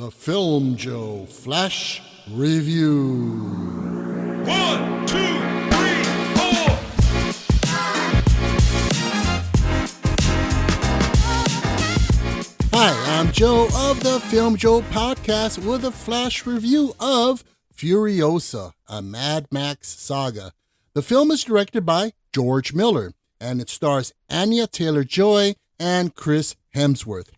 The Filmjoe Flash Review. 1, 2, 3, 4. Hi, I'm Joe of the Filmjoe podcast with a flash review of Furiosa, a Mad Max Saga. The film is directed by George Miller, and it stars Anya Taylor-Joy and Chris Hemsworth.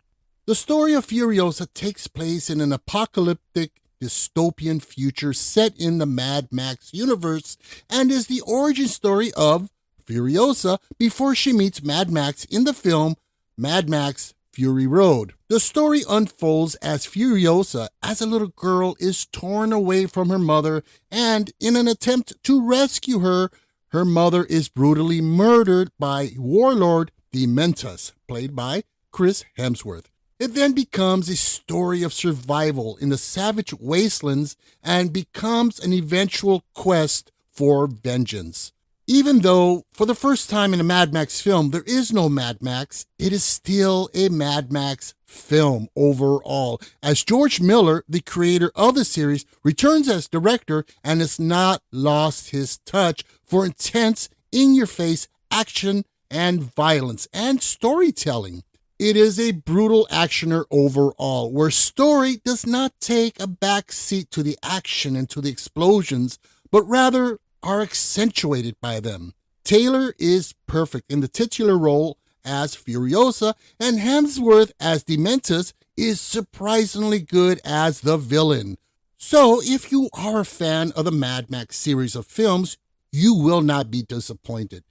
The story of Furiosa takes place in an apocalyptic dystopian future set in the Mad Max universe and is the origin story of Furiosa before she meets Mad Max in the film Mad Max Fury Road. The story unfolds as Furiosa, as a little girl, is torn away from her mother, and in an attempt to rescue her, her mother is brutally murdered by warlord Dementus, played by Chris Hemsworth. It then becomes a story of survival in the savage wastelands and becomes an eventual quest for vengeance. Even though, for the first time in a Mad Max film, there is no Mad Max, it is still a Mad Max film overall, as George Miller, the creator of the series, returns as director and has not lost his touch for intense, in-your-face action and violence and storytelling. It is a brutal actioner overall, where story does not take a back seat to the action and to the explosions, but rather are accentuated by them. Taylor is perfect in the titular role as Furiosa, and Hemsworth as Dementus is surprisingly good as the villain. So if you are a fan of the Mad Max series of films, you will not be disappointed.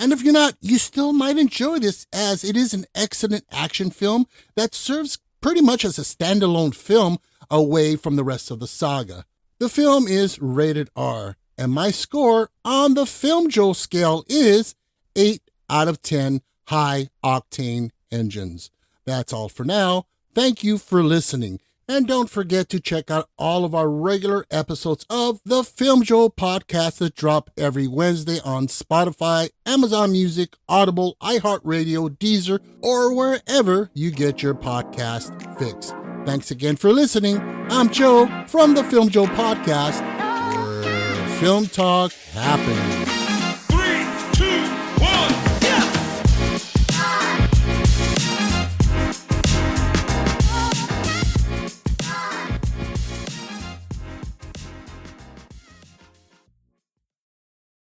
And if you're not, you still might enjoy this, as it is an excellent action film that serves pretty much as a standalone film away from the rest of the saga. The film is rated R, and my score on the Filmjoe scale is 8 out of 10 high-octane engines. That's all for now. Thank you for listening. And don't forget to check out all of our regular episodes of the Filmjoe podcast that drop every Wednesday on Spotify, Amazon Music, Audible, iHeartRadio, Deezer, or wherever you get your podcast fix. Thanks again for listening. I'm Joe from the Filmjoe podcast, where film talk happens.